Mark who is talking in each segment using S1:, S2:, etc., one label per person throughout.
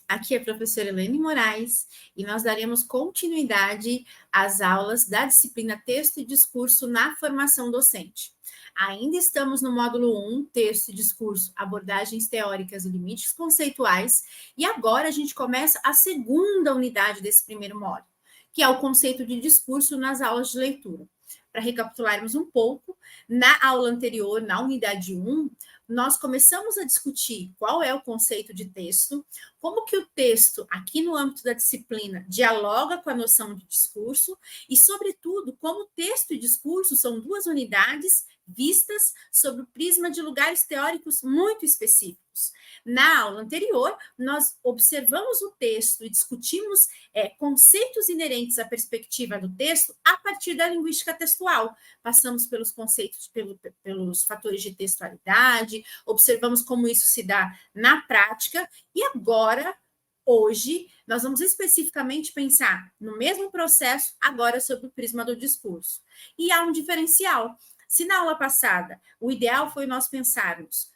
S1: Aqui é a professora Elaine Moraes e nós daremos continuidade às aulas da disciplina Texto e Discurso na formação docente. Ainda estamos no módulo 1, Texto e Discurso, abordagens teóricas e limites conceituais, e agora a gente começa a segunda unidade desse primeiro módulo, que é o conceito de discurso nas aulas de leitura. Para recapitularmos um pouco, na aula anterior, na unidade 1, nós começamos a discutir qual é o conceito de texto, como que o texto, aqui no âmbito da disciplina, dialoga com a noção de discurso e, sobretudo, como texto e discurso são duas unidades vistas sob o prisma de lugares teóricos muito específicos. Na aula anterior, nós observamos o texto e discutimos conceitos inerentes à perspectiva do texto a partir da linguística textual. Passamos pelos conceitos, pelos fatores de textualidade, observamos como isso se dá na prática, e agora, hoje, nós vamos especificamente pensar no mesmo processo, agora sob o prisma do discurso. E há um diferencial. Se na aula passada o ideal foi nós pensarmos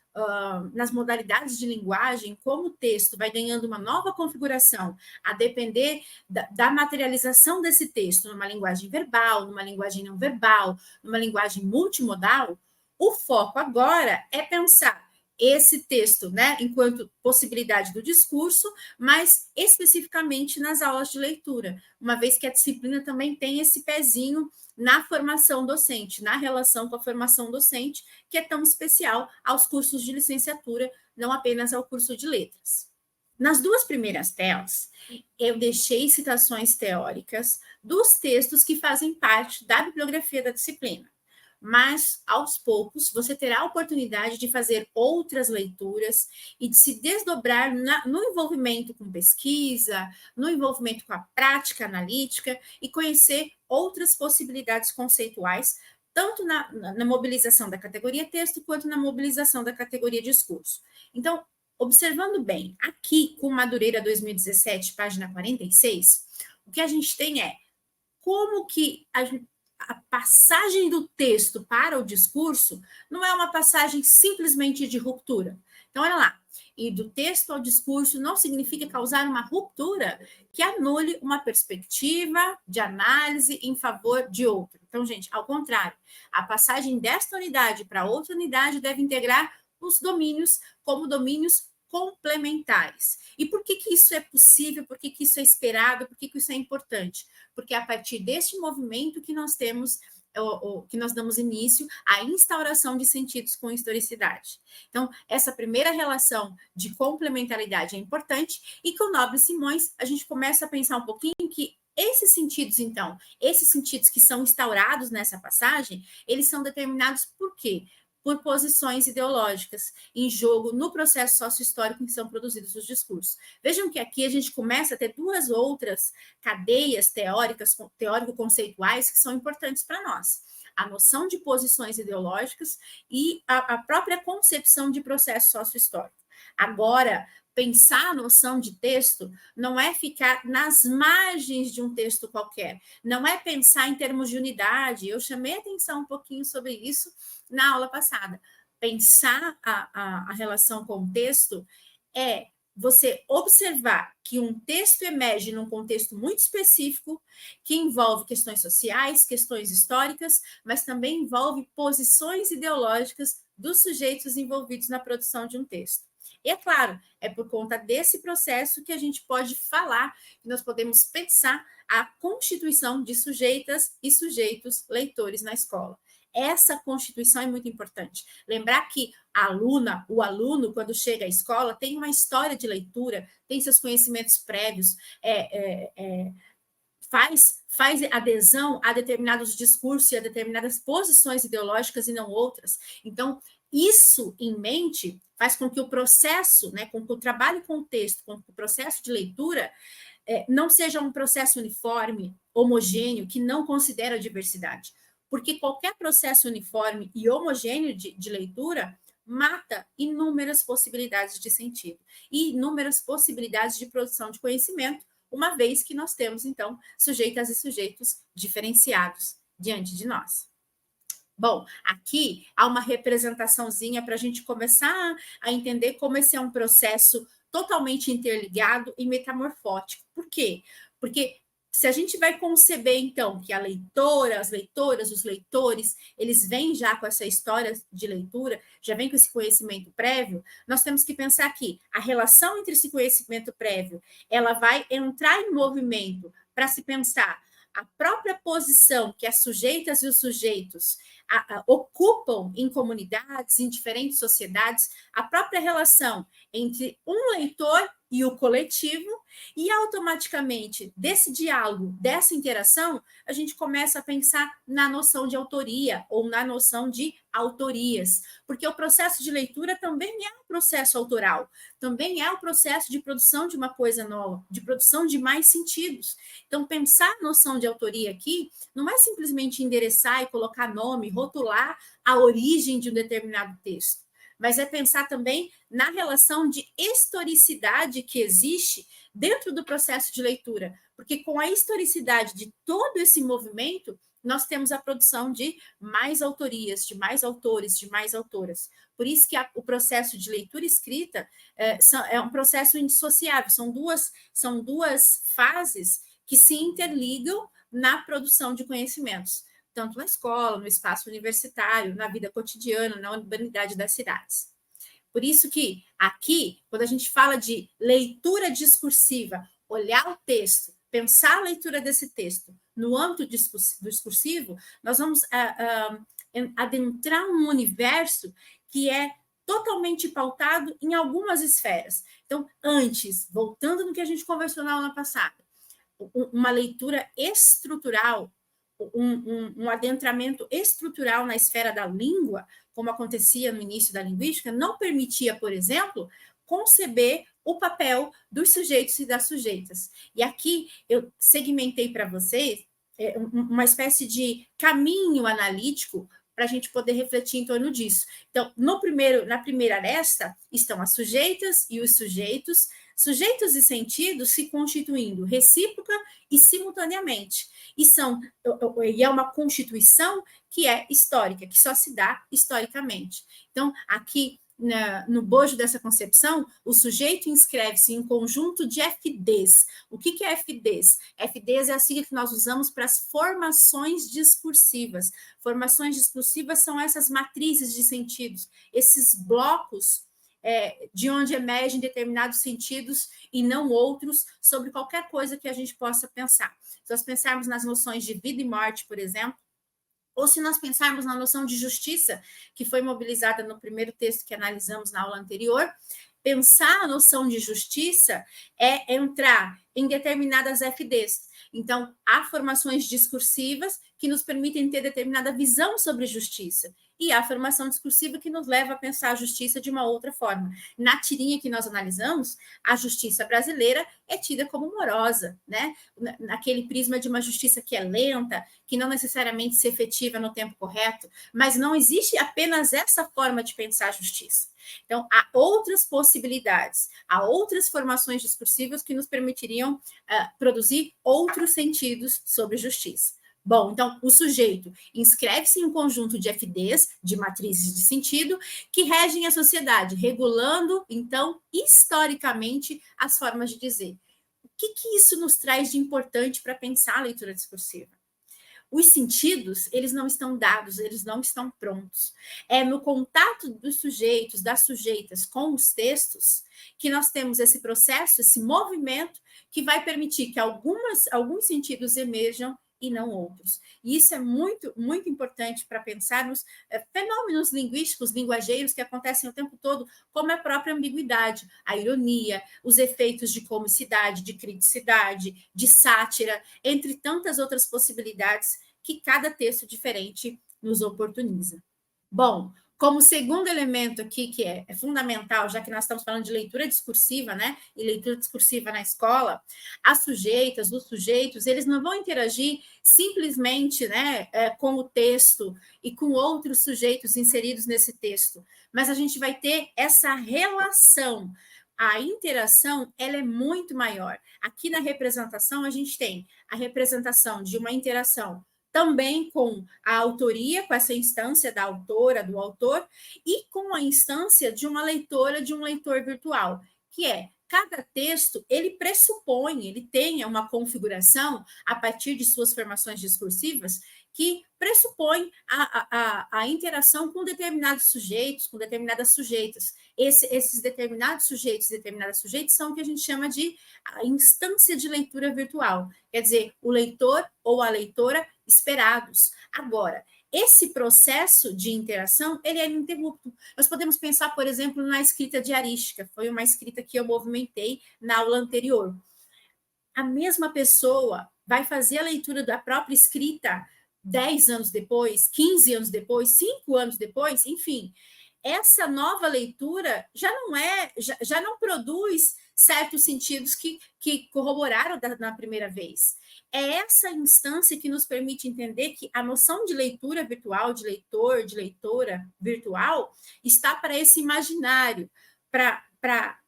S1: nas modalidades de linguagem, como o texto vai ganhando uma nova configuração, a depender da materialização desse texto numa linguagem verbal, numa linguagem não verbal, numa linguagem multimodal, o foco agora é pensar esse texto, né, enquanto possibilidade do discurso, mas especificamente nas aulas de leitura, uma vez que a disciplina também tem esse pezinho na formação docente, na relação com a formação docente, que é tão especial aos cursos de licenciatura, não apenas ao curso de letras. Nas duas primeiras telas, eu deixei citações teóricas dos textos que fazem parte da bibliografia da disciplina. Mas, aos poucos, você terá a oportunidade de fazer outras leituras e de se desdobrar no envolvimento com pesquisa, no envolvimento com a prática analítica e conhecer outras possibilidades conceituais, tanto na mobilização da categoria texto, quanto na mobilização da categoria discurso. Então, observando bem, aqui com Madureira 2017, página 46, o que a gente tem é como que a passagem do texto para o discurso não é uma passagem simplesmente de ruptura. Então, olha lá, e do texto ao discurso não significa causar uma ruptura que anule uma perspectiva de análise em favor de outra. Então, gente, ao contrário, a passagem desta unidade para outra unidade deve integrar os domínios como domínios complementares. E por que isso é possível? Por que isso é esperado? Por que isso é importante? Porque é a partir deste movimento que nós temos, que nós damos início à instauração de sentidos com historicidade. Então, essa primeira relação de complementaridade é importante, e com Nobre Simões a gente começa a pensar um pouquinho que esses sentidos, então, esses sentidos que são instaurados nessa passagem, eles são determinados por quê? Por posições ideológicas em jogo no processo sócio-histórico em que são produzidos os discursos. Vejam que aqui a gente começa a ter duas outras cadeias teóricas, teórico-conceituais, que são importantes para nós. A noção de posições ideológicas e a própria concepção de processo sócio-histórico. Agora, pensar a noção de texto não é ficar nas margens de um texto qualquer, não é pensar em termos de unidade. Eu chamei atenção um pouquinho sobre isso na aula passada. Pensar a relação com o texto é você observar que um texto emerge num contexto muito específico, que envolve questões sociais, questões históricas, mas também envolve posições ideológicas dos sujeitos envolvidos na produção de um texto. E é claro, é por conta desse processo que a gente pode falar, que nós podemos pensar a constituição de sujeitas e sujeitos leitores na escola. Essa constituição é muito importante. Lembrar que a aluna, o aluno, quando chega à escola, tem uma história de leitura, tem seus conhecimentos prévios, faz adesão a determinados discursos e a determinadas posições ideológicas e não outras. Então, isso em mente faz com que o processo, né, com que o trabalho com o texto, com que o processo de leitura não seja um processo uniforme, homogêneo, que não considera a diversidade. Porque qualquer processo uniforme e homogêneo de leitura mata inúmeras possibilidades de sentido e inúmeras possibilidades de produção de conhecimento, uma vez que nós temos, então, sujeitas e sujeitos diferenciados diante de nós. Bom, aqui há uma representaçãozinha para a gente começar a entender como esse é um processo totalmente interligado e metamorfótico. Por quê? Porque se a gente vai conceber, então, que a leitora, as leitoras, os leitores, eles vêm já com essa história de leitura, já vêm com esse conhecimento prévio, nós temos que pensar que a relação entre esse conhecimento prévio, ela vai entrar em movimento para se pensar a própria posição que as sujeitas e os sujeitos ocupam em comunidades, em diferentes sociedades, a própria relação entre um leitor e o coletivo, e automaticamente, desse diálogo, dessa interação, a gente começa a pensar na noção de autoria ou na noção de autorias, porque o processo de leitura também é um processo autoral, também é o processo de produção de uma coisa nova, de produção de mais sentidos. Então, pensar a noção de autoria aqui não é simplesmente endereçar e colocar nome, rotular a origem de um determinado texto, mas é pensar também na relação de historicidade que existe dentro do processo de leitura, porque com a historicidade de todo esse movimento, nós temos a produção de mais autorias, de mais autores, de mais autoras. Por isso que o processo de leitura escrita é um processo indissociável, são duas fases que se interligam na produção de conhecimentos, tanto na escola, no espaço universitário, na vida cotidiana, na urbanidade das cidades. Por isso que aqui, quando a gente fala de leitura discursiva, olhar o texto, pensar a leitura desse texto no âmbito discursivo, nós vamos adentrar um universo que é totalmente pautado em algumas esferas. Então, antes, voltando no que a gente conversou na aula passada, uma leitura estrutural, um adentramento estrutural na esfera da língua, como acontecia no início da linguística, não permitia, por exemplo, conceber o papel dos sujeitos e das sujeitas. E aqui eu segmentei para vocês uma espécie de caminho analítico para a gente poder refletir em torno disso. Então, na primeira aresta estão as sujeitas e os sujeitos e sentidos se constituindo recíproca e simultaneamente. E é uma constituição que é histórica, que só se dá historicamente. Então, aqui no bojo dessa concepção, o sujeito inscreve-se em um conjunto de FDs. O que é FDs? FDs é a sigla que nós usamos para as formações discursivas. Formações discursivas são essas matrizes de sentidos, esses blocos de onde emergem determinados sentidos e não outros sobre qualquer coisa que a gente possa pensar. Se nós pensarmos nas noções de vida e morte, por exemplo, ou se nós pensarmos na noção de justiça, que foi mobilizada no primeiro texto que analisamos na aula anterior, pensar a noção de justiça é entrar em determinadas FDs. Então, há formações discursivas que nos permitem ter determinada visão sobre justiça, e há formação discursiva que nos leva a pensar a justiça de uma outra forma. Na tirinha que nós analisamos, a justiça brasileira é tida como morosa, né? Naquele prisma de uma justiça que é lenta, que não necessariamente se efetiva no tempo correto, mas não existe apenas essa forma de pensar a justiça. Então, há outras possibilidades, há outras formações discursivas que nos permitiriam produzir outros sentidos sobre justiça. Bom, então, o sujeito inscreve-se em um conjunto de FDs, de matrizes de sentido, que regem a sociedade, regulando, então, historicamente, as formas de dizer. O que isso nos traz de importante para pensar a leitura discursiva? Os sentidos, eles não estão dados, eles não estão prontos. É no contato dos sujeitos, das sujeitas com os textos que nós temos esse processo, esse movimento que vai permitir que alguns sentidos emerjam e não outros. E isso é muito, muito importante para pensarmos fenômenos linguísticos, linguageiros que acontecem o tempo todo, como a própria ambiguidade, a ironia, os efeitos de comicidade, de criticidade, de sátira, entre tantas outras possibilidades que cada texto diferente nos oportuniza. Bom, como segundo elemento aqui, que é fundamental, já que nós estamos falando de leitura discursiva, né, e leitura discursiva na escola, as sujeitas, os sujeitos, eles não vão interagir simplesmente, né, com o texto e com outros sujeitos inseridos nesse texto, mas a gente vai ter essa relação. A interação, ela é muito maior. Aqui na representação, a gente tem a representação de uma interação também com a autoria, com essa instância da autora, do autor, e com a instância de uma leitora, de um leitor virtual, que é cada texto, ele pressupõe, ele tem uma configuração, a partir de suas formações discursivas, que pressupõe a interação com determinados sujeitos, com determinadas sujeitas. Esses determinados sujeitos e determinadas sujeitas são o que a gente chama de a instância de leitura virtual. Quer dizer, o leitor ou a leitora esperados. Agora, esse processo de interação, ele é ininterrupto. Nós podemos pensar, por exemplo, na escrita diarística, foi uma escrita que eu movimentei na aula anterior. A mesma pessoa vai fazer a leitura da própria escrita 10 anos depois, 15 anos depois, 5 anos depois, enfim. Essa nova leitura já não produz certos sentidos que corroboraram na primeira vez. É essa instância que nos permite entender que a noção de leitura virtual, de leitor, de leitora virtual, está para esse imaginário, para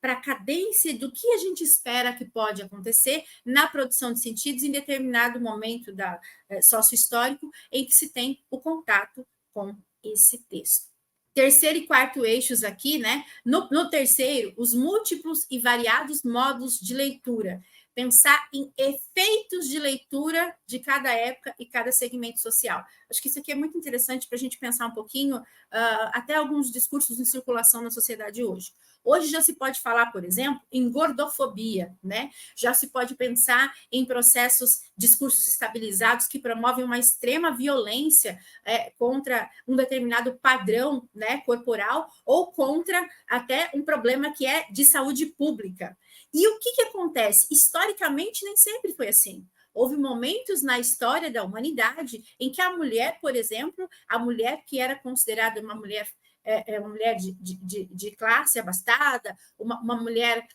S1: a cadência do que a gente espera que pode acontecer na produção de sentidos em determinado momento sócio-histórico em que se tem o contato com esse texto. Terceiro e quarto eixos aqui, né? No terceiro, os múltiplos e variados modos de leitura. Pensar em efeitos de leitura de cada época e cada segmento social. Acho que isso aqui é muito interessante para a gente pensar um pouquinho, até alguns discursos em circulação na sociedade hoje. Hoje já se pode falar, por exemplo, em gordofobia, né? Já se pode pensar em processos, discursos estabilizados que promovem uma extrema violência contra um determinado padrão, né, corporal, ou contra até um problema que é de saúde pública. E o que acontece? Historicamente, nem sempre foi assim. Houve momentos na história da humanidade em que a mulher, por exemplo, a mulher que era considerada uma mulher de classe abastada, uma mulher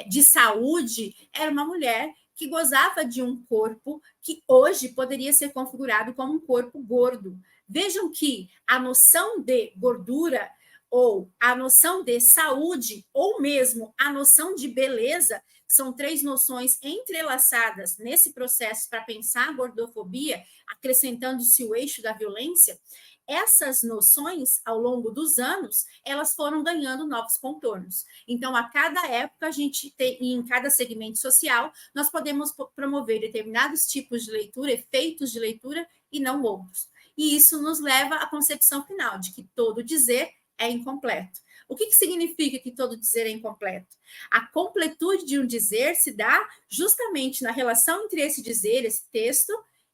S1: de saúde, era uma mulher que gozava de um corpo que hoje poderia ser configurado como um corpo gordo. Vejam que a noção de gordura ou a noção de saúde, ou mesmo a noção de beleza, são três noções entrelaçadas nesse processo para pensar a gordofobia, acrescentando-se o eixo da violência. Essas noções, ao longo dos anos, elas foram ganhando novos contornos. Então, a cada época, a gente tem, em cada segmento social, nós podemos promover determinados tipos de leitura, efeitos de leitura, e não outros. E isso nos leva à concepção final de que todo dizer é incompleto. O que significa que todo dizer é incompleto? A completude de um dizer se dá justamente na relação entre esse dizer, esse texto,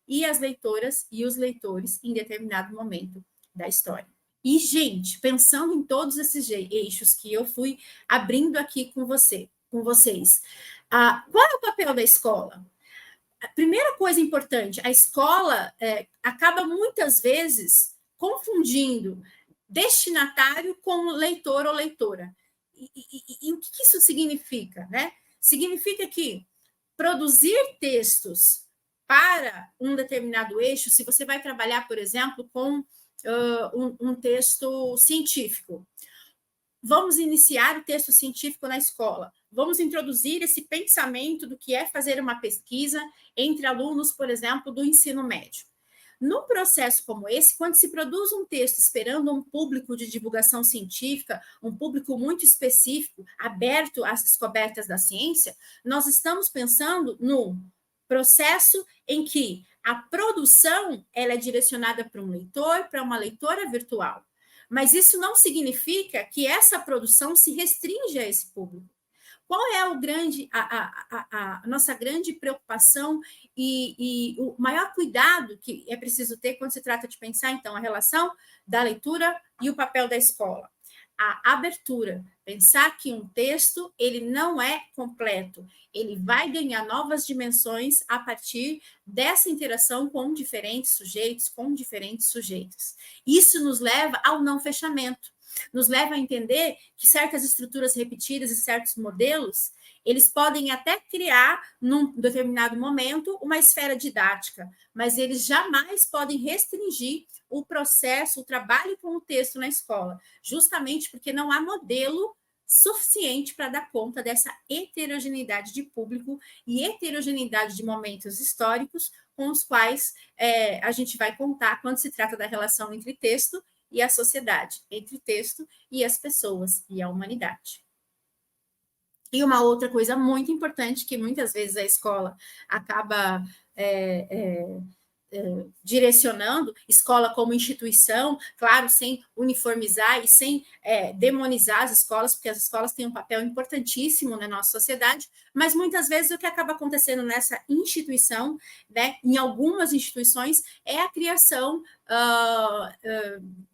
S1: e as leitoras e os leitores em determinado momento da história. E, gente, pensando em todos esses eixos que eu fui abrindo aqui com vocês, qual é o papel da escola? A primeira coisa importante, a escola acaba muitas vezes confundindo destinatário com leitor ou leitora. E o que isso significa? Né? Significa que produzir textos para um determinado eixo, se você vai trabalhar, por exemplo, com um texto científico, vamos iniciar o texto científico na escola, vamos introduzir esse pensamento do que é fazer uma pesquisa entre alunos, por exemplo, do ensino médio. Num processo como esse, quando se produz um texto esperando um público de divulgação científica, um público muito específico, aberto às descobertas da ciência, nós estamos pensando num processo em que a produção ela é direcionada para um leitor, para uma leitora virtual. Mas isso não significa que essa produção se restringe a esse público. Qual é a nossa grande preocupação e o maior cuidado que é preciso ter quando se trata de pensar, então, a relação da leitura e o papel da escola? A abertura, pensar que um texto ele não é completo, ele vai ganhar novas dimensões a partir dessa interação com diferentes sujeitos, com diferentes sujeitos. Isso nos leva ao não fechamento, nos leva a entender que certas estruturas repetidas e certos modelos, eles podem até criar, num determinado momento, uma esfera didática, mas eles jamais podem restringir o processo, o trabalho com o texto na escola, justamente porque não há modelo suficiente para dar conta dessa heterogeneidade de público e heterogeneidade de momentos históricos com os quais a gente vai contar quando se trata da relação entre texto e a sociedade, entre texto e as pessoas e a humanidade. E uma outra coisa muito importante que muitas vezes a escola acaba direcionando, escola como instituição, claro, sem uniformizar e sem demonizar as escolas, porque as escolas têm um papel importantíssimo na nossa sociedade, mas muitas vezes o que acaba acontecendo nessa instituição, né, em algumas instituições, é a criação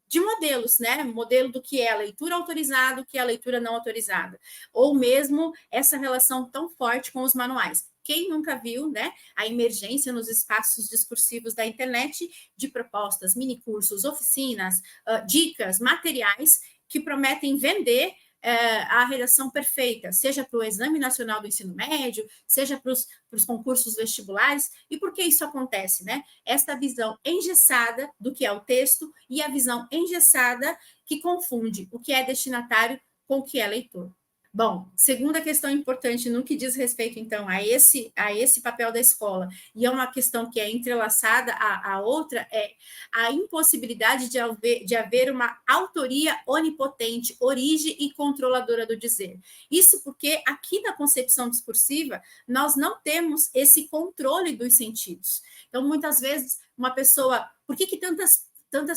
S1: de modelos, né? Modelo do que é a leitura autorizada, o que é a leitura não autorizada, ou mesmo essa relação tão forte com os manuais. Quem nunca viu, né, a emergência nos espaços discursivos da internet de propostas, minicursos, oficinas, dicas, materiais que prometem vender a redação perfeita, seja para o Exame Nacional do Ensino Médio, seja para os concursos vestibulares. E por que isso acontece, né? Esta visão engessada do que é o texto e a visão engessada que confunde o que é destinatário com o que é leitor. Bom, segunda questão importante no que diz respeito, então, a esse papel da escola, e é uma questão que é entrelaçada à outra, é a impossibilidade de haver uma autoria onipotente, origem e controladora do dizer. Isso porque aqui na concepção discursiva, nós não temos esse controle dos sentidos. Então, muitas vezes, uma pessoa... Por que tantas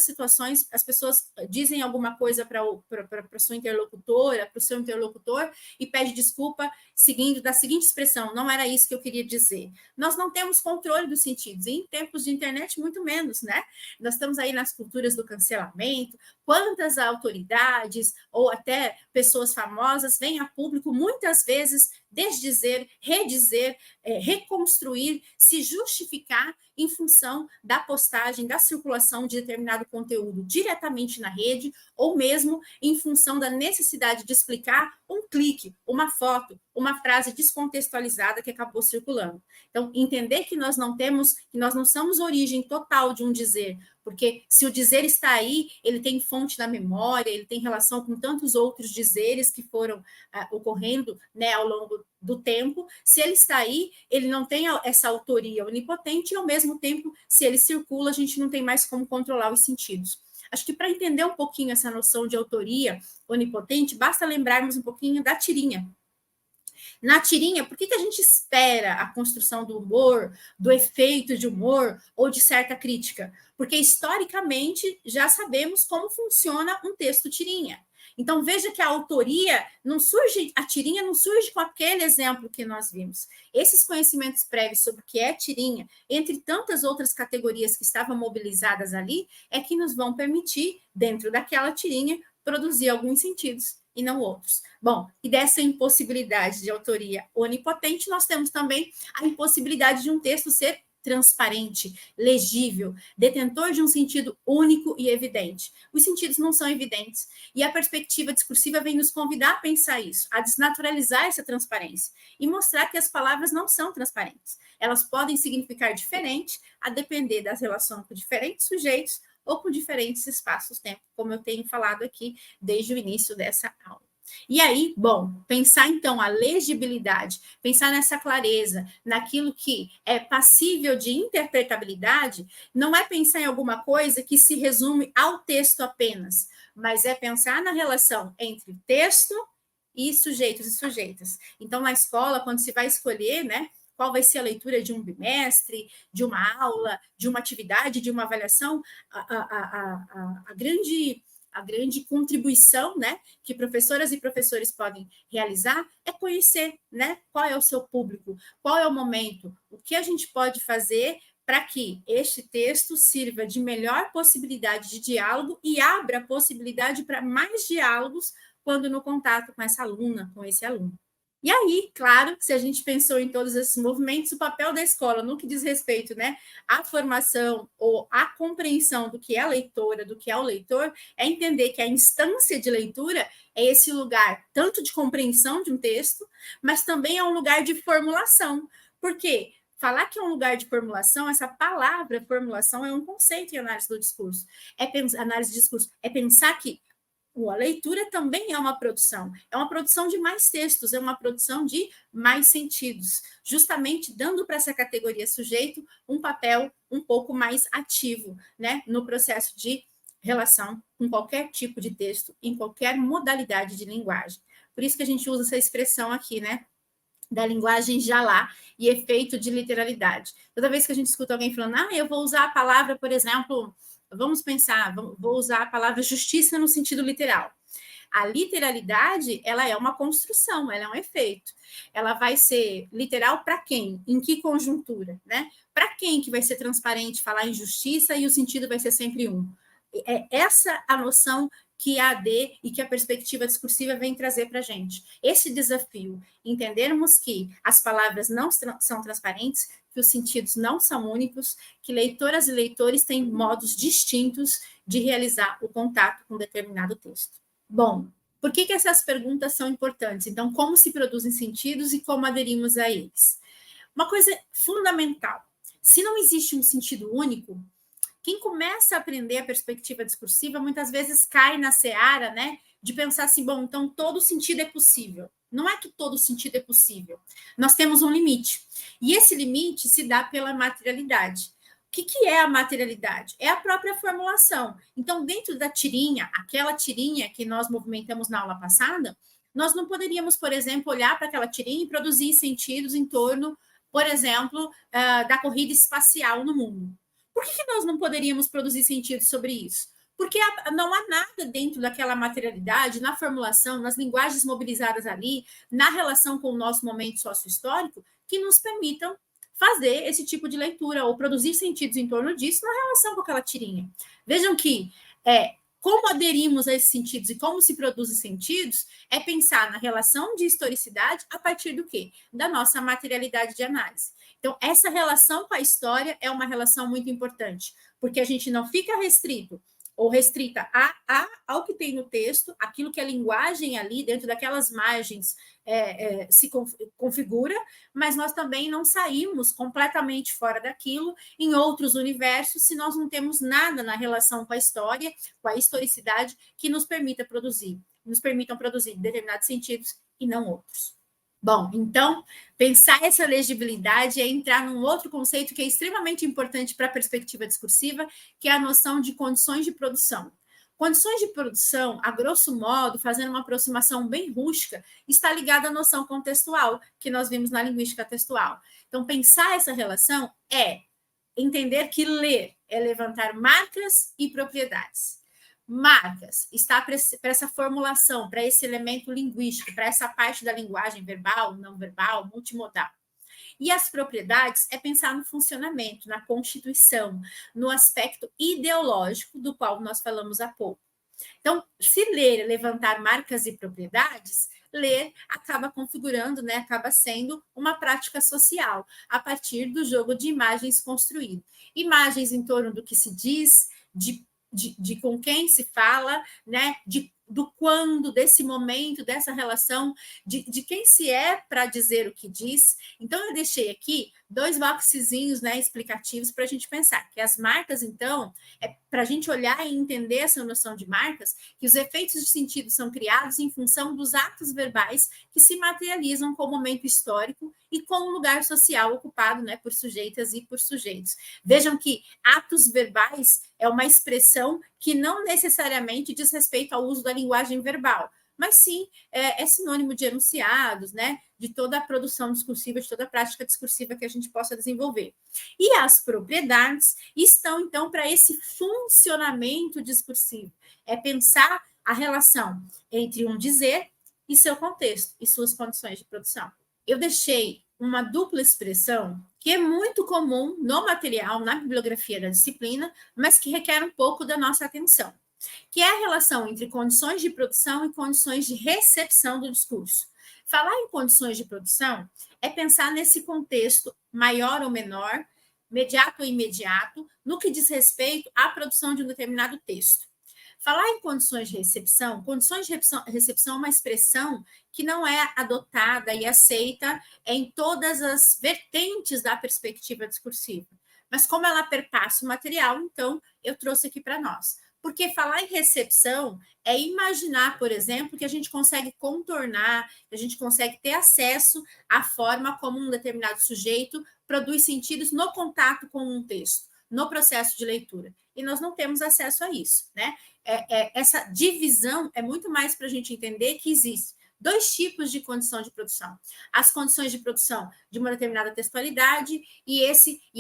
S1: situações, as pessoas dizem alguma coisa para sua interlocutora, para o seu interlocutor, e pede desculpa seguindo da seguinte expressão: não era isso que eu queria dizer. Nós não temos controle dos sentidos, e em tempos de internet, muito menos, né? Nós estamos aí nas culturas do cancelamento. Quantas autoridades ou até pessoas famosas vêm a público, muitas vezes, desdizer, redizer, reconstruir, se justificar em função da postagem, da circulação de determinado conteúdo diretamente na rede, ou mesmo em função da necessidade de explicar um clique, uma foto, uma frase descontextualizada que acabou circulando. Então, entender que nós não somos origem total de um dizer, porque se o dizer está aí, ele tem fonte na memória, ele tem relação com tantos outros dizeres que foram ocorrendo, né, ao longo do tempo. Se ele está aí, ele não tem essa autoria onipotente, e ao mesmo tempo, se ele circula, a gente não tem mais como controlar os sentidos. Acho que para entender um pouquinho essa noção de autoria onipotente, basta lembrarmos um pouquinho da tirinha. Na tirinha, por que a gente espera a construção do humor, do efeito de humor ou de certa crítica? Porque, historicamente, já sabemos como funciona um texto tirinha. Então, veja que a autoria não surge, a tirinha não surge com aquele exemplo que nós vimos. Esses conhecimentos prévios sobre o que é tirinha, entre tantas outras categorias que estavam mobilizadas ali, é que nos vão permitir, dentro daquela tirinha, produzir alguns sentidos e não outros. Bom, e dessa impossibilidade de autoria onipotente, nós temos também a impossibilidade de um texto ser transparente, legível, detentor de um sentido único e evidente. Os sentidos não são evidentes, e a perspectiva discursiva vem nos convidar a pensar isso, a desnaturalizar essa transparência e mostrar que as palavras não são transparentes. Elas podem significar diferente a depender das relações com diferentes sujeitos ou com diferentes espaços-tempo, como eu tenho falado aqui desde o início dessa aula. E aí, bom, pensar então a legibilidade, pensar nessa clareza, naquilo que é passível de interpretabilidade, não é pensar em alguma coisa que se resume ao texto apenas, mas é pensar na relação entre texto e sujeitos e sujeitas. Então, na escola, quando se vai escolher, né, qual vai ser a leitura de um bimestre, de uma aula, de uma atividade, de uma avaliação, a grande contribuição, né, que professoras e professores podem realizar é conhecer, né, qual é o seu público, qual é o momento, o que a gente pode fazer para que este texto sirva de melhor possibilidade de diálogo e abra a possibilidade para mais diálogos quando no contato com essa aluna, com esse aluno. E aí, claro, se a gente pensou em todos esses movimentos, o papel da escola no que diz respeito, né, à formação ou à compreensão do que é a leitora, do que é o leitor, é entender que a instância de leitura é esse lugar tanto de compreensão de um texto, mas também é um lugar de formulação. Por quê? Falar que é um lugar de formulação, essa palavra formulação é um conceito em análise do discurso. Análise de discurso é pensar que A leitura também é uma produção de mais textos, é uma produção de mais sentidos, justamente dando para essa categoria sujeito um papel um pouco mais ativo, né, no processo de relação com qualquer tipo de texto, em qualquer modalidade de linguagem. Por isso que a gente usa essa expressão aqui, né, da linguagem já lá e efeito de literalidade. Toda vez que a gente escuta alguém falando, eu vou usar a palavra, por exemplo, vamos pensar, vou usar a palavra justiça no sentido literal. A literalidade, ela é uma construção, ela é um efeito. Ela vai ser literal para quem? Em que conjuntura, né? Para quem que vai ser transparente falar em justiça e o sentido vai ser sempre um? É essa a noção que a AD e que a perspectiva discursiva vem trazer para a gente. Esse desafio, entendermos que as palavras não são transparentes, que os sentidos não são únicos, que leitoras e leitores têm modos distintos de realizar o contato com determinado texto. Bom, por que essas perguntas são importantes? Então, como se produzem sentidos e como aderimos a eles? Uma coisa fundamental: se não existe um sentido único, quem começa a aprender a perspectiva discursiva muitas vezes cai na seara, né, de pensar assim, bom, então todo sentido é possível. Não é que todo sentido é possível. Nós temos um limite. E esse limite se dá pela materialidade. O que é a materialidade? É a própria formulação. Então, dentro da tirinha, aquela tirinha que nós movimentamos na aula passada, nós não poderíamos, por exemplo, olhar para aquela tirinha e produzir sentidos em torno, por exemplo, da corrida espacial no mundo. Por que nós não poderíamos produzir sentido sobre isso? Porque não há nada dentro daquela materialidade, na formulação, nas linguagens mobilizadas ali, na relação com o nosso momento sociohistórico, que nos permitam fazer esse tipo de leitura ou produzir sentidos em torno disso na relação com aquela tirinha. Vejam que como aderimos a esses sentidos e como se produzem sentidos é pensar na relação de historicidade a partir do quê? Da nossa materialidade de análise. Então, essa relação com a história é uma relação muito importante, porque a gente não fica restrito ou restrita ao que tem no texto, aquilo que a linguagem ali, dentro daquelas margens, se configura, mas nós também não saímos completamente fora daquilo em outros universos, se nós não temos nada na relação com a história, com a historicidade, que nos permitam produzir determinados sentidos e não outros. Bom, então, pensar essa legibilidade é entrar num outro conceito que é extremamente importante para a perspectiva discursiva, que é a noção de condições de produção. Condições de produção, a grosso modo, fazendo uma aproximação bem rústica, está ligada à noção contextual, que nós vimos na linguística textual. Então, pensar essa relação é entender que ler é levantar marcas e propriedades. Marcas está para essa formulação, para esse elemento linguístico, para essa parte da linguagem verbal, não verbal, multimodal. E as propriedades é pensar no funcionamento, na constituição, no aspecto ideológico do qual nós falamos há pouco. Então, se ler é levantar marcas e propriedades, ler acaba configurando, né, acaba sendo uma prática social, a partir do jogo de imagens construído. Imagens em torno do que se diz, de com quem se fala, né, do quando, desse momento, dessa relação, de quem se é para dizer o que diz. Então, eu deixei aqui 2 boxezinhos, né, explicativos para a gente pensar que as marcas, então, para a gente olhar e entender essa noção de marcas, que os efeitos de sentido são criados em função dos atos verbais que se materializam com o momento histórico e com o lugar social ocupado, né, por sujeitas e por sujeitos. Vejam que atos verbais é uma expressão que não necessariamente diz respeito ao uso da linguagem verbal, mas sim é sinônimo de enunciados, né, de toda a produção discursiva, de toda a prática discursiva que a gente possa desenvolver. E as propriedades estão, então, para esse funcionamento discursivo. É pensar a relação entre um dizer e seu contexto e suas condições de produção. Eu deixei uma dupla expressão que é muito comum no material, na bibliografia da disciplina, mas que requer um pouco da nossa atenção, que é a relação entre condições de produção e condições de recepção do discurso. Falar em condições de produção é pensar nesse contexto maior ou menor, imediato ou imediato, no que diz respeito à produção de um determinado texto. Falar em condições de recepção é uma expressão que não é adotada e aceita em todas as vertentes da perspectiva discursiva. Mas como ela perpassa o material, então eu trouxe aqui para nós. Porque falar em recepção é imaginar, por exemplo, que a gente consegue contornar, que a gente consegue ter acesso à forma como um determinado sujeito produz sentidos no contato com um texto, no processo de leitura. E nós não temos acesso a isso, né? Essa divisão é muito mais para a gente entender que existe dois tipos de condição de produção. As condições de produção de uma determinada textualidade e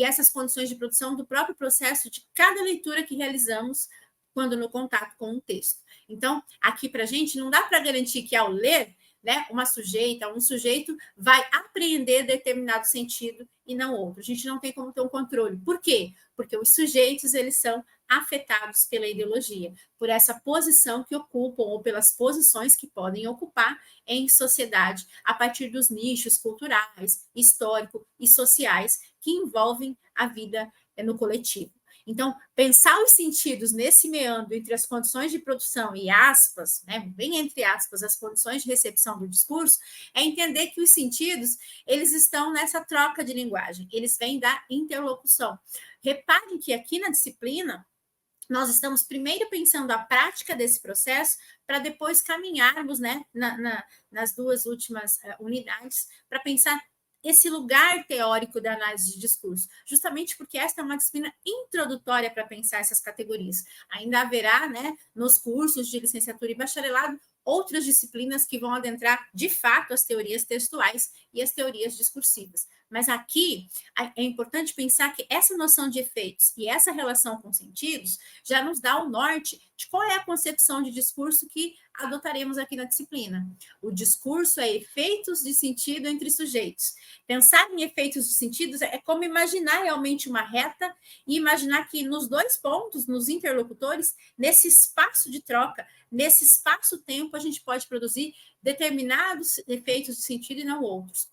S1: essas condições de produção do próprio processo de cada leitura que realizamos quando no contato com um texto. Então, aqui para a gente, não dá para garantir que ao ler, né, uma sujeita, um sujeito vai apreender determinado sentido e não outro. A gente não tem como ter um controle. Por quê? Porque os sujeitos, eles são afetados pela ideologia, por essa posição que ocupam ou pelas posições que podem ocupar em sociedade a partir dos nichos culturais, históricos e sociais que envolvem a vida no coletivo. Então, pensar os sentidos nesse meandro entre as condições de produção e aspas, né, bem entre aspas, as condições de recepção do discurso, é entender que os sentidos, eles estão nessa troca de linguagem, eles vêm da interlocução. Reparem que aqui na disciplina, nós estamos primeiro pensando a prática desse processo para depois caminharmos, né, nas duas últimas unidades para pensar esse lugar teórico da análise de discurso, justamente porque esta é uma disciplina introdutória para pensar essas categorias. Ainda haverá, né, nos cursos de licenciatura e bacharelado, outras disciplinas que vão adentrar, de fato, as teorias textuais e as teorias discursivas. Mas aqui é importante pensar que essa noção de efeitos e essa relação com sentidos já nos dá o norte de qual é a concepção de discurso que adotaremos aqui na disciplina. O discurso é efeitos de sentido entre sujeitos. Pensar em efeitos de sentidos é como imaginar realmente uma reta e imaginar que nos dois pontos, nos interlocutores, nesse espaço de troca, nesse espaço-tempo, a gente pode produzir determinados efeitos de sentido e não outros.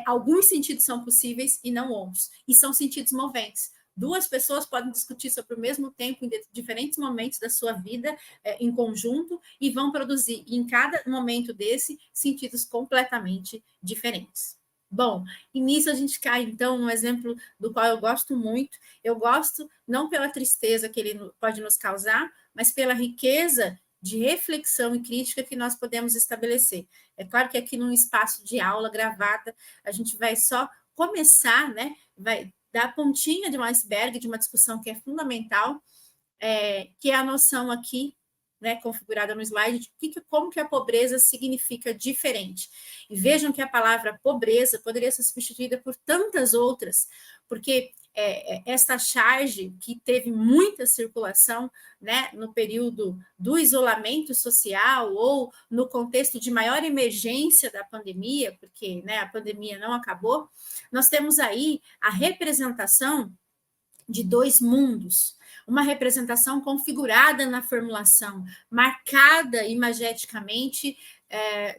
S1: Alguns sentidos são possíveis e não outros, e são sentidos moventes. Duas pessoas podem discutir sobre o mesmo tempo em diferentes momentos da sua vida em conjunto e vão produzir, em cada momento desse, sentidos completamente diferentes. Bom, e nisso a gente cai, então, num exemplo do qual eu gosto muito. Eu gosto não pela tristeza que ele pode nos causar, mas pela riqueza de reflexão e crítica que nós podemos estabelecer. É claro que aqui num espaço de aula gravada, a gente vai só começar, né? Vai dar a pontinha de um iceberg, de uma discussão que é fundamental, que é a noção aqui, né, configurada no slide, de como que a pobreza significa diferente. E vejam que a palavra pobreza poderia ser substituída por tantas outras, porque esta charge que teve muita circulação, né, no período do isolamento social ou no contexto de maior emergência da pandemia, porque, né, a pandemia não acabou, nós temos aí a representação de dois mundos, uma representação configurada na formulação, marcada imageticamente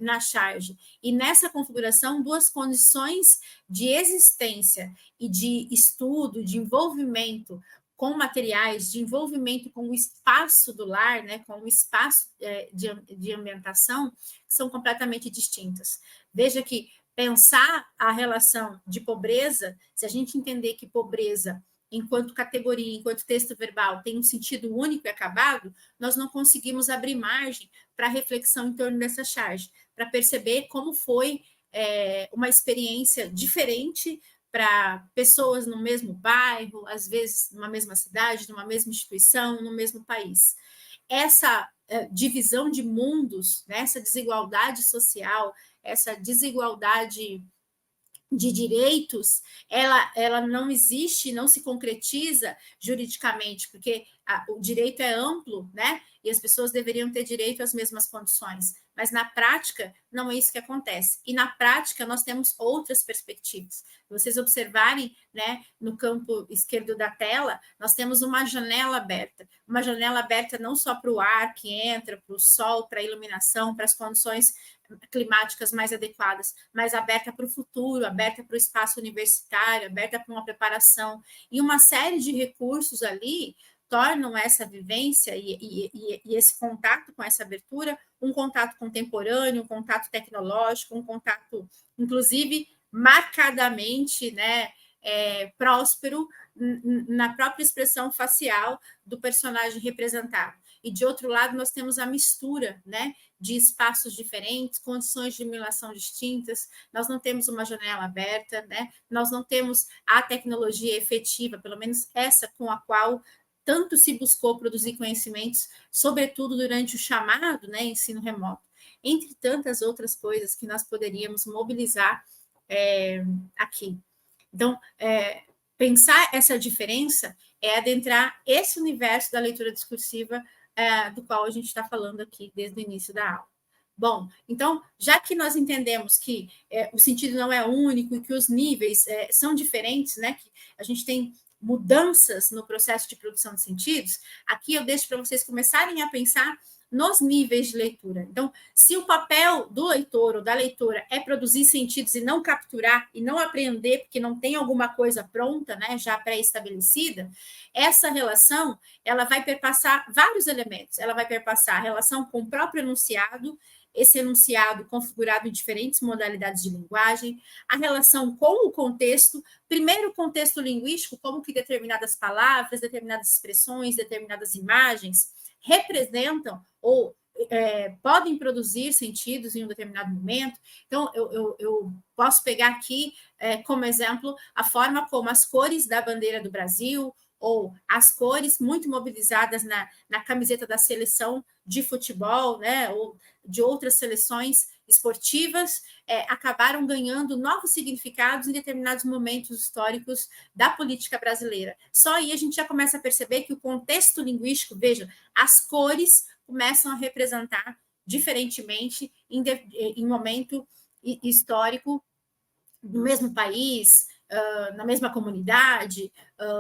S1: na charge. E nessa configuração, duas condições de existência e de estudo, de envolvimento com materiais, de envolvimento com o espaço do lar, né, com o espaço de ambientação, são completamente distintas. Veja que pensar a relação de pobreza, se a gente entender que pobreza enquanto categoria, enquanto texto verbal, tem um sentido único e acabado, nós não conseguimos abrir margem para reflexão em torno dessa charge, para perceber como foi uma experiência diferente para pessoas no mesmo bairro, às vezes numa mesma cidade, numa mesma instituição, no mesmo país. Essa divisão de mundos, né, essa desigualdade social, essa desigualdade de direitos, ela não existe, não se concretiza juridicamente, porque o direito é amplo, né? E as pessoas deveriam ter direito às mesmas condições. Mas na prática, não é isso que acontece. E na prática, nós temos outras perspectivas. Se vocês observarem, né, no campo esquerdo da tela, nós temos uma janela aberta não só para o ar que entra, para o sol, para a iluminação, para as condições climáticas mais adequadas, mas aberta para o futuro, aberta para o espaço universitário, aberta para uma preparação. E uma série de recursos ali tornam essa vivência e esse contato com essa abertura um contato contemporâneo, um contato tecnológico, um contato, inclusive, marcadamente, né, próspero na própria expressão facial do personagem representado. E, de outro lado, nós temos a mistura, né, de espaços diferentes, condições de iluminação distintas, nós não temos uma janela aberta, né, nós não temos a tecnologia efetiva, pelo menos essa com a qual tanto se buscou produzir conhecimentos, sobretudo durante o chamado, né, ensino remoto, entre tantas outras coisas que nós poderíamos mobilizar aqui. Então, pensar essa diferença é adentrar esse universo da leitura discursiva do qual a gente está falando aqui desde o início da aula. Bom, então, já que nós entendemos que o sentido não é único e que os níveis são diferentes, né, que a gente tem mudanças no processo de produção de sentidos, aqui eu deixo para vocês começarem a pensar nos níveis de leitura. Então, se o papel do leitor ou da leitora é produzir sentidos e não capturar, e não aprender, porque não tem alguma coisa pronta, né, já pré-estabelecida, essa relação ela vai perpassar vários elementos. Ela vai perpassar a relação com o próprio enunciado, esse enunciado configurado em diferentes modalidades de linguagem, a relação com o contexto, primeiro o contexto linguístico, como que determinadas palavras, determinadas expressões, determinadas imagens representam ou podem produzir sentidos em um determinado momento. Então, eu posso pegar aqui, como exemplo, a forma como as cores da bandeira do Brasil, ou as cores muito mobilizadas na camiseta da seleção de futebol, né, ou de outras seleções esportivas, acabaram ganhando novos significados em determinados momentos históricos da política brasileira. Só aí a gente já começa a perceber que o contexto linguístico, veja, as cores começam a representar diferentemente em momento histórico no mesmo país, na mesma comunidade,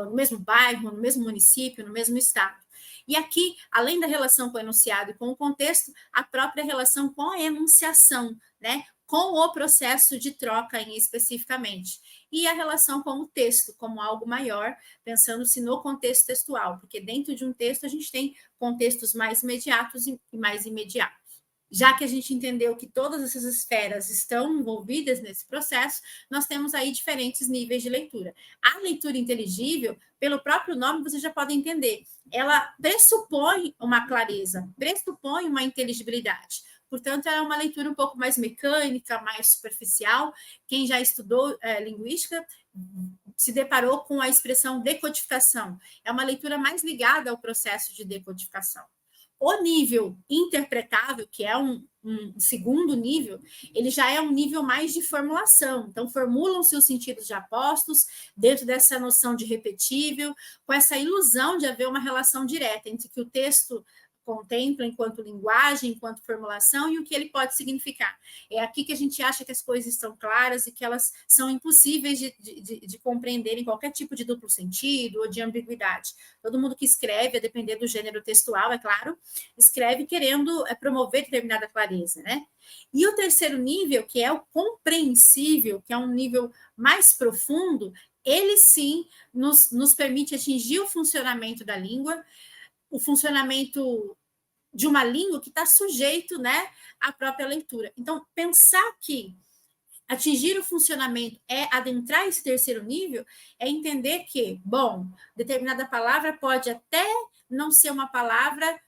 S1: no mesmo bairro, no mesmo município, no mesmo estado. E aqui, além da relação com o enunciado e com o contexto, a própria relação com a enunciação, né? Com o processo de troca especificamente. E a relação com o texto, como algo maior, pensando-se no contexto textual, porque dentro de um texto a gente tem contextos mais imediatos e mais imediatos. Já que a gente entendeu que todas essas esferas estão envolvidas nesse processo, nós temos aí diferentes níveis de leitura. A leitura inteligível, pelo próprio nome, você já pode entender, ela pressupõe uma clareza, pressupõe uma inteligibilidade. Portanto, é uma leitura um pouco mais mecânica, mais superficial. Quem já estudou linguística se deparou com a expressão decodificação. É uma leitura mais ligada ao processo de decodificação. O nível interpretável, que é um segundo nível, ele já é um nível mais de formulação. Então, formulam-se os sentidos já postos dentro dessa noção de repetível, com essa ilusão de haver uma relação direta entre o que o texto contempla enquanto linguagem, enquanto formulação, e o que ele pode significar. É aqui que a gente acha que as coisas estão claras e que elas são impossíveis de compreender em qualquer tipo de duplo sentido ou de ambiguidade. Todo mundo que escreve, a depender do gênero textual, é claro, escreve querendo promover determinada clareza, né? E o terceiro nível, que é o compreensível, que é um nível mais profundo, ele sim nos permite atingir o funcionamento da língua, o funcionamento de uma língua que está sujeito, né, à própria leitura. Então, pensar que atingir o funcionamento é adentrar esse terceiro nível, é entender que, bom, determinada palavra pode até não ser uma palavra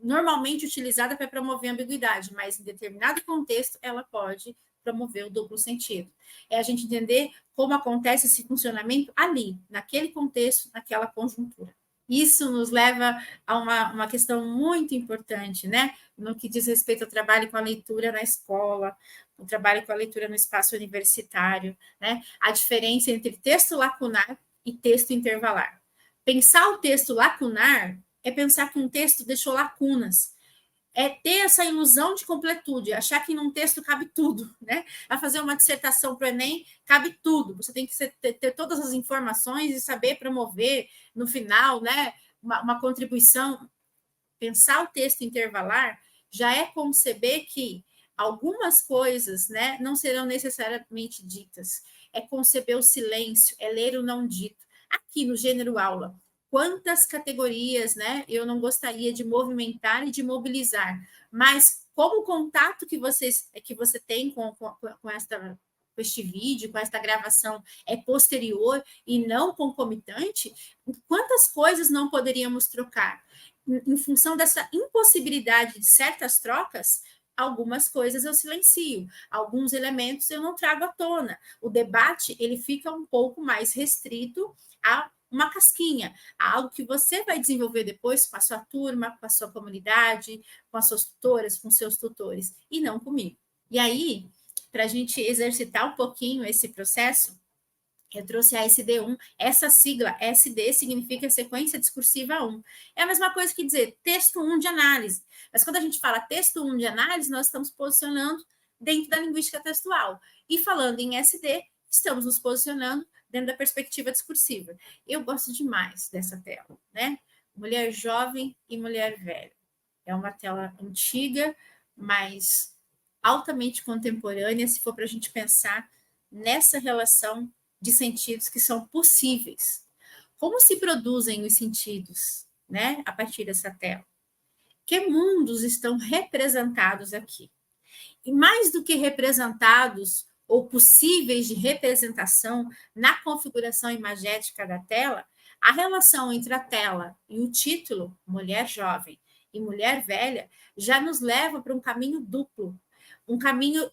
S1: normalmente utilizada para promover ambiguidade, mas em determinado contexto ela pode promover o duplo sentido. É a gente entender como acontece esse funcionamento ali, naquele contexto, naquela conjuntura. Isso nos leva a uma questão muito importante, né? No que diz respeito ao trabalho com a leitura na escola, o trabalho com a leitura no espaço universitário, né? A diferença entre texto lacunar e texto intervalar. Pensar o texto lacunar é pensar que um texto deixou lacunas, é ter essa ilusão de completude, achar que num texto cabe tudo, né? A fazer uma dissertação para o Enem, cabe tudo. Você tem que ter todas as informações e saber promover, no final, né, uma contribuição. Pensar o texto intervalar já é conceber que algumas coisas, né, não serão necessariamente ditas. É conceber o silêncio, é ler o não dito. Aqui no gênero aula, quantas categorias, né, eu não gostaria de movimentar e de mobilizar, mas como o contato que você tem com com este vídeo, com esta gravação é posterior e não concomitante, quantas coisas não poderíamos trocar? Em função dessa impossibilidade de certas trocas, algumas coisas eu silencio, alguns elementos eu não trago à tona. O debate ele fica um pouco mais restrito a uma casquinha, a algo que você vai desenvolver depois com a sua turma, com a sua comunidade, com as suas tutoras, com seus tutores, e não comigo. E aí, para a gente exercitar um pouquinho esse processo, eu trouxe a SD1, essa sigla SD significa sequência discursiva 1. É a mesma coisa que dizer texto 1 de análise. Mas quando a gente fala texto 1 de análise, nós estamos posicionando dentro da linguística textual. E falando em SD, estamos nos posicionando dentro da perspectiva discursiva. Eu gosto demais dessa tela, né? Mulher jovem e mulher velha. É uma tela antiga, mas altamente contemporânea, se for para a gente pensar nessa relação de sentidos que são possíveis. Como se produzem os sentidos, né, a partir dessa tela? Que mundos estão representados aqui? E mais do que representados ou possíveis de representação na configuração imagética da tela, a relação entre a tela e o título, mulher jovem e mulher velha, já nos leva para um caminho duplo, um caminho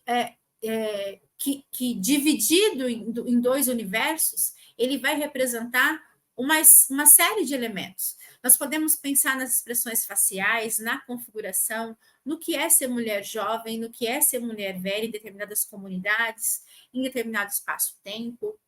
S1: que dividido em dois universos, ele vai representar uma série de elementos. Nós podemos pensar nas expressões faciais, na configuração, no que é ser mulher jovem, no que é ser mulher velha em determinadas comunidades, em determinado espaço-tempo.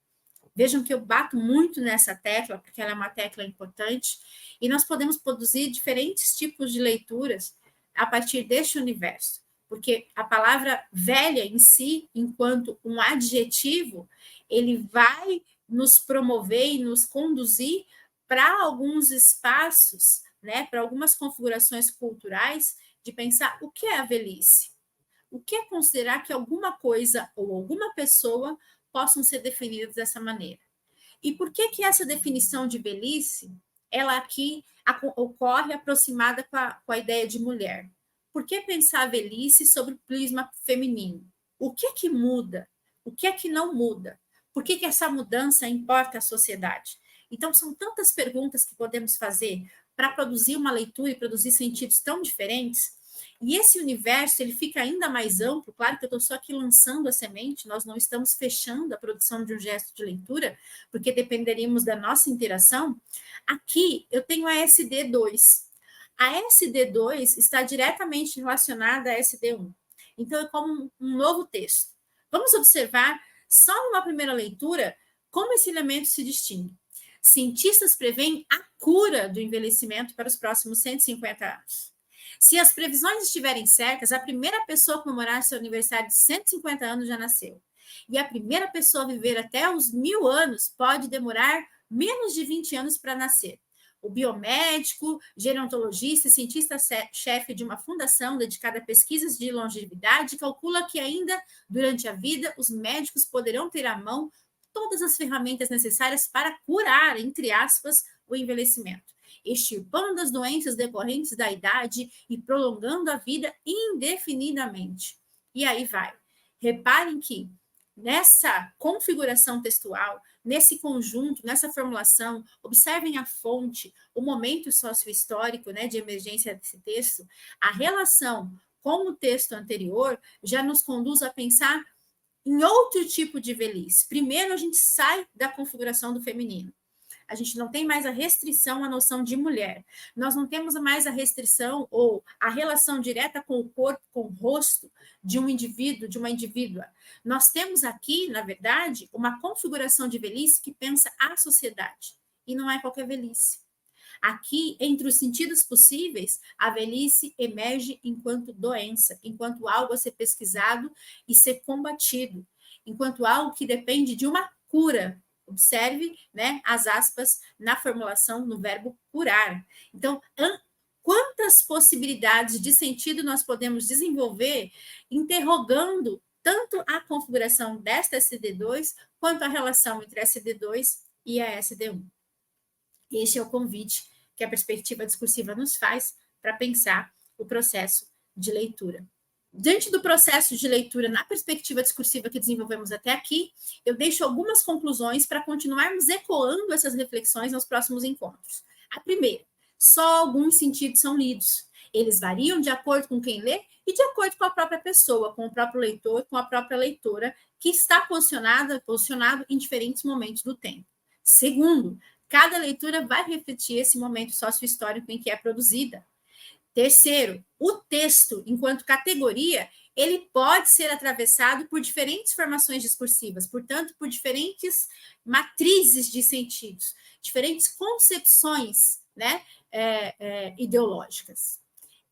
S1: Vejam que eu bato muito nessa tecla, porque ela é uma tecla importante, e nós podemos produzir diferentes tipos de leituras a partir deste universo, porque a palavra velha em si, enquanto um adjetivo, ele vai nos promover e nos conduzir para alguns espaços, né, para algumas configurações culturais, de pensar o que é a velhice. O que é considerar que alguma coisa ou alguma pessoa possam ser definidas dessa maneira. E por que essa definição de velhice, ela aqui ocorre aproximada com a ideia de mulher? Por que pensar a velhice sobre o prisma feminino? O que muda? O que não muda? Por que essa mudança importa à sociedade? Então, são tantas perguntas que podemos fazer para produzir uma leitura e produzir sentidos tão diferentes. E esse universo ele fica ainda mais amplo, claro que eu estou só aqui lançando a semente, nós não estamos fechando a produção de um gesto de leitura, porque dependeríamos da nossa interação. Aqui eu tenho a SD2. A SD2 está diretamente relacionada à SD1. Então, é como um novo texto. Vamos observar, só numa primeira leitura, como esse elemento se distingue. Cientistas preveem a cura do envelhecimento para os próximos 150 anos. Se as previsões estiverem certas, a primeira pessoa a comemorar seu aniversário de 150 anos já nasceu. E a primeira pessoa a viver até os 1000 anos pode demorar menos de 20 anos para nascer. O biomédico, gerontologista e cientista-chefe de uma fundação dedicada a pesquisas de longevidade calcula que ainda durante a vida os médicos poderão ter à mão todas as ferramentas necessárias para curar, entre aspas, o envelhecimento, extirpando as doenças decorrentes da idade e prolongando a vida indefinidamente. E aí vai. Reparem que nessa configuração textual, nesse conjunto, nessa formulação, observem a fonte, o momento sociohistórico, né, de emergência desse texto, a relação com o texto anterior já nos conduz a pensar em outro tipo de velhice. Primeiro, a gente sai da configuração do feminino. A gente não tem mais a restrição à noção de mulher. Nós não temos mais a restrição ou a relação direta com o corpo, com o rosto de um indivíduo, de uma indivídua. Nós temos aqui, na verdade, uma configuração de velhice que pensa a sociedade. E não é qualquer velhice. Aqui, entre os sentidos possíveis, a velhice emerge enquanto doença, enquanto algo a ser pesquisado e ser combatido, enquanto algo que depende de uma cura. Observe, né, as aspas na formulação no verbo curar. Então, quantas possibilidades de sentido nós podemos desenvolver interrogando tanto a configuração desta SD2 quanto a relação entre a SD2 e a SD1. Este é o convite que a perspectiva discursiva nos faz para pensar o processo de leitura. Diante do processo de leitura na perspectiva discursiva que desenvolvemos até aqui, eu deixo algumas conclusões para continuarmos ecoando essas reflexões nos próximos encontros. A primeira, só alguns sentidos são lidos. Eles variam de acordo com quem lê e de acordo com a própria pessoa, com o próprio leitor, com a própria leitora, que está posicionado em diferentes momentos do tempo. Segundo, cada leitura vai refletir esse momento sociohistórico em que é produzida. Terceiro, o texto, enquanto categoria, ele pode ser atravessado por diferentes formações discursivas, portanto, por diferentes matrizes de sentidos, diferentes concepções, né, ideológicas.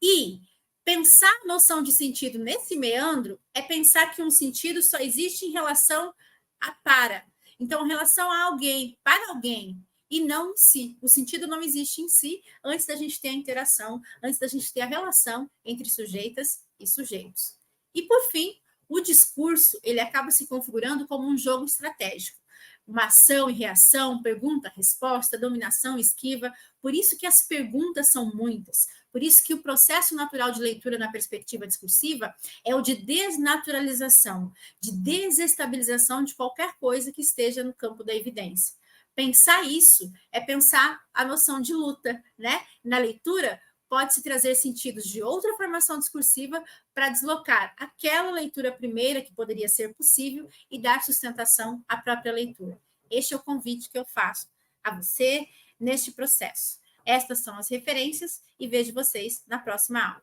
S1: E pensar a noção de sentido nesse meandro é pensar que um sentido só existe em relação a para. Então, em relação a alguém, para alguém, e não em si. O sentido não existe em si antes da gente ter a interação, antes da gente ter a relação entre sujeitas e sujeitos. E, por fim, o discurso ele acaba se configurando como um jogo estratégico. Uma ação e reação, pergunta, resposta, dominação, esquiva. Por isso que as perguntas são muitas. Por isso que o processo natural de leitura na perspectiva discursiva é o de desnaturalização, de desestabilização de qualquer coisa que esteja no campo da evidência. Pensar isso é pensar a noção de luta, né? Na leitura, pode-se trazer sentidos de outra formação discursiva para deslocar aquela leitura primeira que poderia ser possível e dar sustentação à própria leitura. Este é o convite que eu faço a você neste processo. Estas são as referências e vejo vocês na próxima aula.